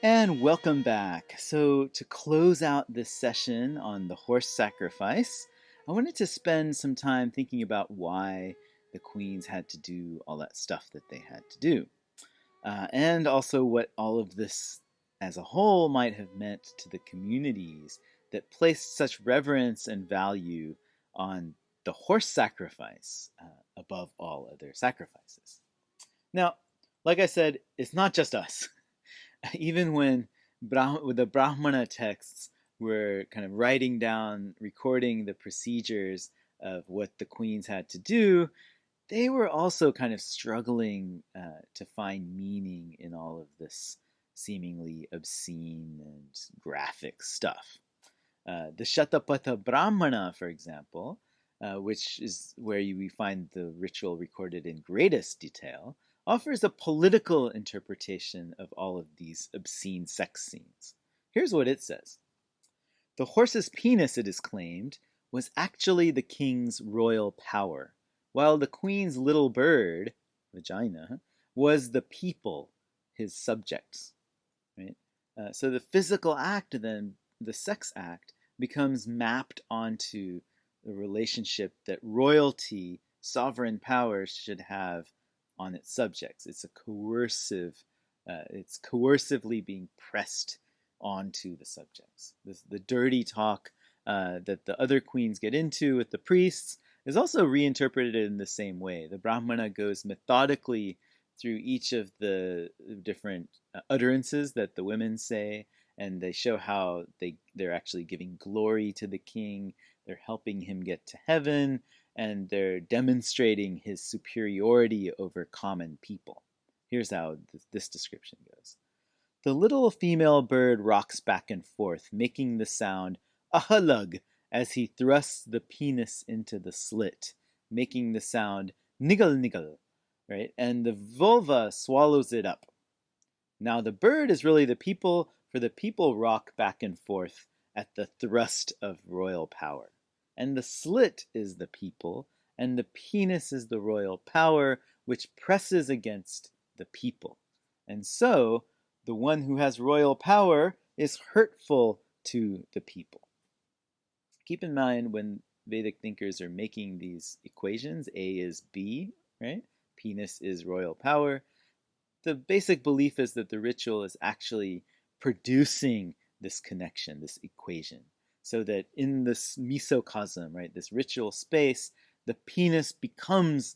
And welcome back. So, to close out this session on the horse sacrifice, I wanted to spend some time thinking about why the queens had to do all that stuff that they had to do. And also what all of this as a whole might have meant to the communities that placed such reverence and value on the horse sacrifice above all other sacrifices. Now, like I said, it's not just us. Even when the Brahmana texts were kind of writing down, recording the procedures of what the queens had to do, they were also kind of struggling to find meaning in all of this seemingly obscene and graphic stuff. The Shatapatha Brahmana, for example, which is where we find the ritual recorded in greatest detail, offers a political interpretation of all of these obscene sex scenes. Here's what it says. The horse's penis, it is claimed, was actually the king's royal power, while the queen's little bird, vagina, was the people, his subjects. Right? So the physical act, then, the sex act, becomes mapped onto the relationship that royalty, sovereign power, should have on its subjects. It's coercively being pressed onto the subjects. The dirty talk that the other queens get into with the priests is also reinterpreted in the same way. The Brahmana goes methodically through each of the different utterances that the women say, and they show how they're actually giving glory to the king, they're helping him get to heaven, and they're demonstrating his superiority over common people. Here's how this description goes. The little female bird rocks back and forth, making the sound ahalug as he thrusts the penis into the slit, making the sound niggle niggle, right? And the vulva swallows it up. Now the bird is really the people, for the people rock back and forth at the thrust of royal power. And the slit is the people, and the penis is the royal power, which presses against the people. And so, the one who has royal power is hurtful to the people. Keep in mind when Vedic thinkers are making these equations, A is B, right? Penis is royal power. The basic belief is that the ritual is actually producing this connection, this equation. So that in this mesocosm, right, this ritual space, the penis becomes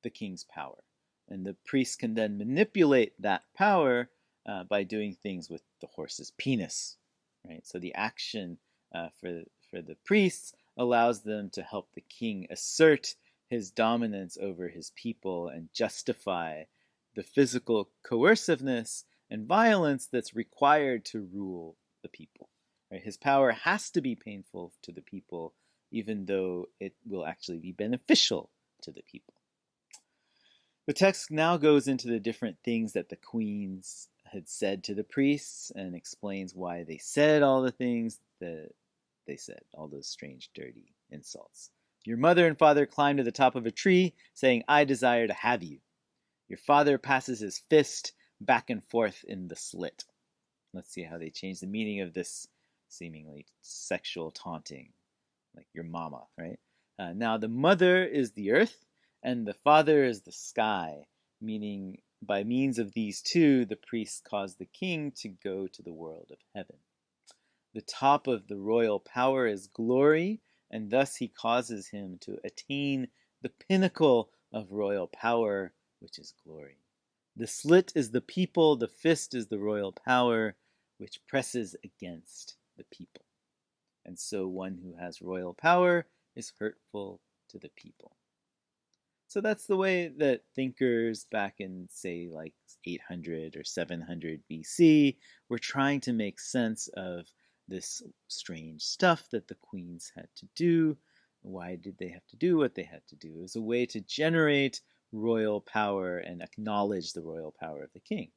the king's power. And the priest can then manipulate that power by doing things with the horse's penis. Right? So the action for the priests allows them to help the king assert his dominance over his people and justify the physical coerciveness and violence that's required to rule the people. Right? His power has to be painful to the people, even though it will actually be beneficial to the people. The text now goes into the different things that the queens had said to the priests and explains why they said all the things that they said, all those strange, dirty insults. Your mother and father climb to the top of a tree, saying, I desire to have you. Your father passes his fist back and forth in the slit. Let's see how they change the meaning of this seemingly sexual taunting, like your mama, right? Now the mother is the earth, and the father is the sky, meaning by means of these two, the priests cause the king to go to the world of heaven. The top of the royal power is glory, and thus he causes him to attain the pinnacle of royal power, which is glory. The slit is the people, the fist is the royal power, which presses against the people. And so one who has royal power is hurtful to the people. So that's the way that thinkers back in, say, like 800 or 700 BC were trying to make sense of this strange stuff that the queens had to do. Why did they have to do what they had to do? It was a way to generate royal power and acknowledge the royal power of the king.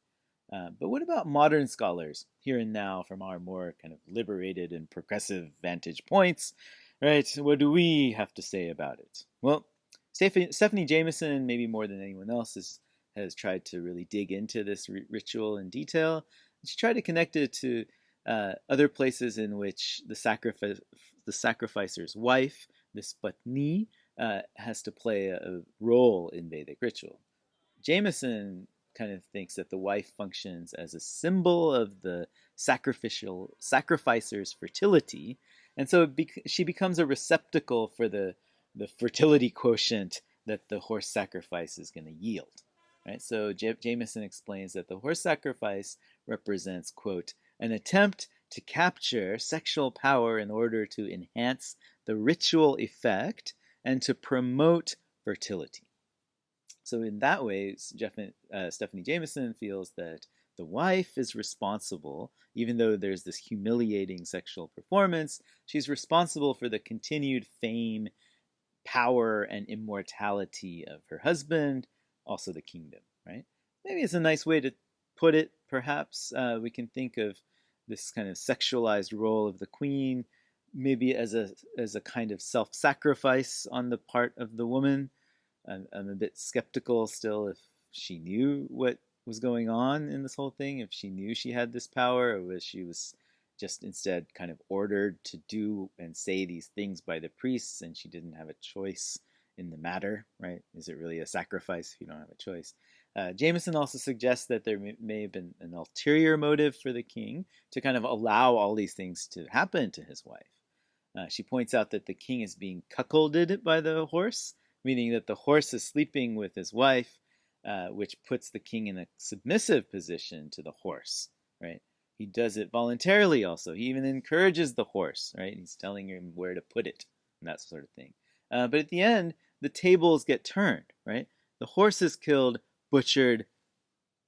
But what about modern scholars, here and now, from our more kind of liberated and progressive vantage points, right? What do we have to say about it? Well, Stephanie Jameson, maybe more than anyone else, has tried to really dig into this ritual in detail. She tried to connect it to other places in which the sacrificer's wife, this patni, has to play a role in Vedic ritual. Jameson kind of thinks that the wife functions as a symbol of the sacrificer's fertility, and so she becomes a receptacle for the fertility quotient that the horse sacrifice is going to yield. Right? So Jameson explains that the horse sacrifice represents, quote, an attempt to capture sexual power in order to enhance the ritual effect and to promote fertility. So in that way, Stephanie Jameson feels that the wife is responsible, even though there's this humiliating sexual performance, she's responsible for the continued fame, power, and immortality of her husband, also the kingdom, right? Maybe it's a nice way to put it, perhaps. We can think of this kind of sexualized role of the queen maybe as a kind of self-sacrifice on the part of the woman. I'm a bit skeptical still if she knew what was going on in this whole thing, if she knew she had this power, or if she was just instead kind of ordered to do and say these things by the priests and she didn't have a choice in the matter, right? Is it really a sacrifice if you don't have a choice? Jameson also suggests that there may have been an ulterior motive for the king to kind of allow all these things to happen to his wife. She points out that the king is being cuckolded by the horse, meaning that the horse is sleeping with his wife, which puts the king in a submissive position to the horse, right? He does it voluntarily also. He even encourages the horse, right? He's telling him where to put it and that sort of thing. But at the end, the tables get turned, right? The horse is killed, butchered,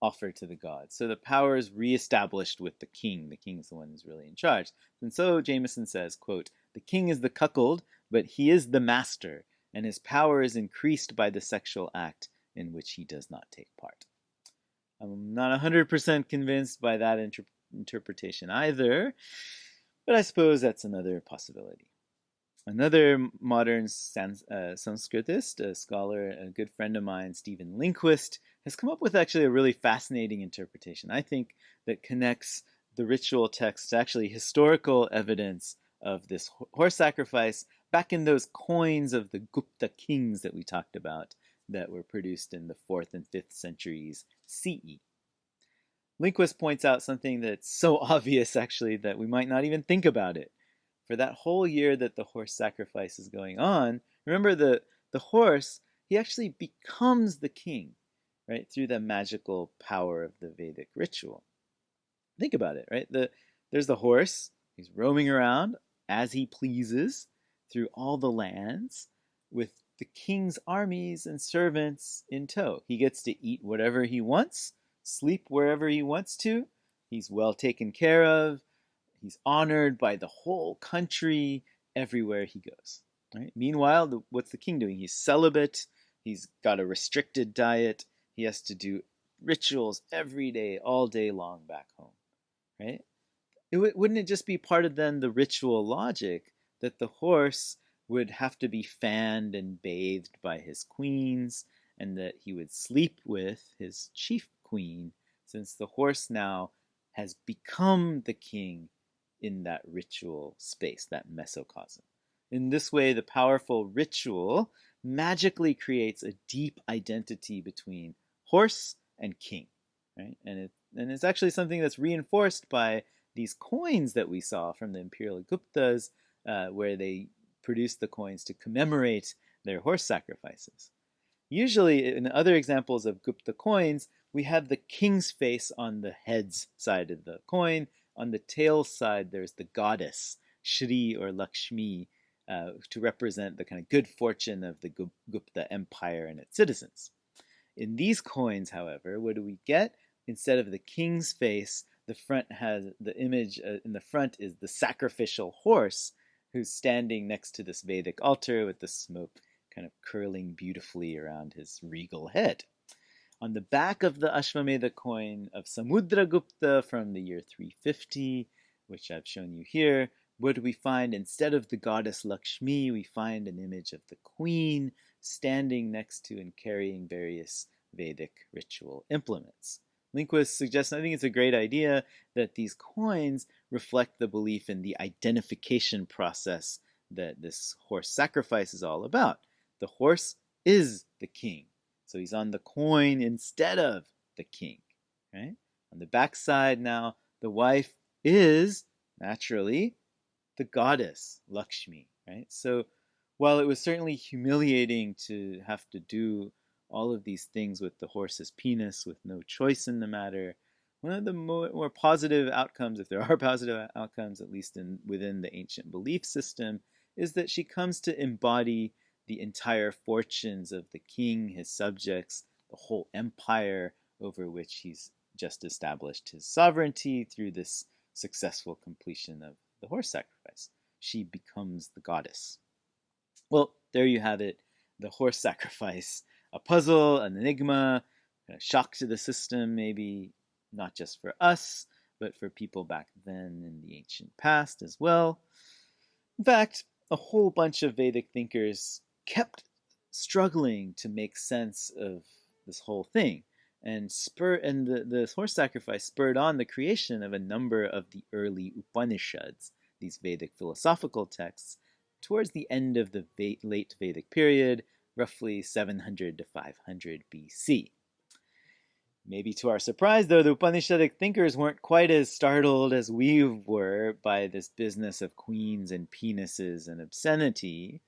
offered to the gods. So the power is reestablished with the king. The king is the one who's really in charge. And so Jameson says, quote, the king is the cuckold, but he is the master, and his power is increased by the sexual act in which he does not take part. I'm not 100% convinced by that interpretation either, but I suppose that's another possibility. Another modern Sanskritist, a scholar, a good friend of mine, Stephen Lindquist, has come up with actually a really fascinating interpretation, I think, that connects the ritual text to actually historical evidence of this horse sacrifice back in those coins of the Gupta kings that we talked about that were produced in the 4th and 5th centuries CE. Lindquist points out something that's so obvious, actually, that we might not even think about it. For that whole year that the horse sacrifice is going on, remember the horse, he actually becomes the king, right, through the magical power of the Vedic ritual. Think about it, right? There's the horse, he's roaming around as he pleases through all the lands with the king's armies and servants in tow. He gets to eat whatever he wants, sleep wherever he wants to. He's well taken care of. He's honored by the whole country everywhere he goes. Right? Meanwhile, what's the king doing? He's celibate. He's got a restricted diet. He has to do rituals every day, all day long back home. Right? Wouldn't it just be part of then the ritual logic that the horse would have to be fanned and bathed by his queens, and that he would sleep with his chief queen, since the horse now has become the king in that ritual space, that mesocosm. In this way, the powerful ritual magically creates a deep identity between horse and king, right? And it's actually something that's reinforced by these coins that we saw from the imperial Guptas, where they produced the coins to commemorate their horse sacrifices. Usually, in other examples of Gupta coins, we have the king's face on the head's side of the coin. On the tail side, there's the goddess, Shri or Lakshmi, to represent the kind of good fortune of the Gupta Empire and its citizens. In these coins, however, what do we get? Instead of the king's face, the front has the image in the front is the sacrificial horse who's standing next to this Vedic altar with the smoke kind of curling beautifully around his regal head. On the back of the Ashvamedha coin of Samudragupta from the year 350, which I've shown you here, what do we find? Instead of the goddess Lakshmi, we find an image of the queen standing next to and carrying various Vedic ritual implements. Linguists suggest, I think it's a great idea, that these coins reflect the belief in the identification process that this horse sacrifice is all about. The horse is the king, so he's on the coin instead of the king, right? On the backside now, the wife is, naturally, the goddess, Lakshmi, right? So while it was certainly humiliating to have to do all of these things with the horse's penis with no choice in the matter, one of the more positive outcomes, if there are positive outcomes, at least within the ancient belief system, is that she comes to embody the entire fortunes of the king, his subjects, the whole empire over which he's just established his sovereignty through this successful completion of the horse sacrifice. She becomes the goddess. Well, there you have it, the horse sacrifice. A puzzle, an enigma, a shock to the system, maybe not just for us, but for people back then in the ancient past as well. In fact, a whole bunch of Vedic thinkers kept struggling to make sense of this whole thing. And the horse sacrifice spurred on the creation of a number of the early Upanishads, these Vedic philosophical texts, towards the end of the late Vedic period, roughly 700 to 500 BC. Maybe to our surprise, though, the Upanishadic thinkers weren't quite as startled as we were by this business of queens and penises and obscenity.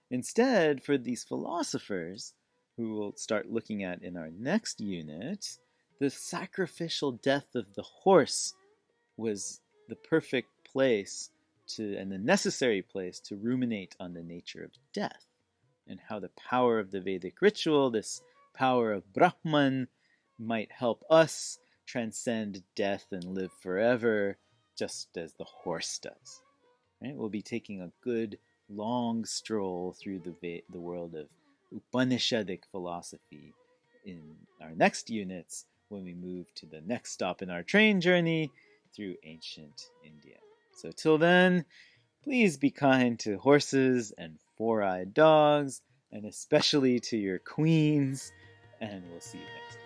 Instead, for these philosophers, who we'll start looking at in our next unit, the sacrificial death of the horse was the perfect place and the necessary place to ruminate on the nature of death and how the power of the Vedic ritual, this power of Brahman, might help us transcend death and live forever, just as the horse does. Right? We'll be taking a good long stroll through the world of Upanishadic philosophy in our next units when we move to the next stop in our train journey through ancient India. So till then, please be kind to horses and four-eyed dogs, and especially to your queens, and we'll see you next time.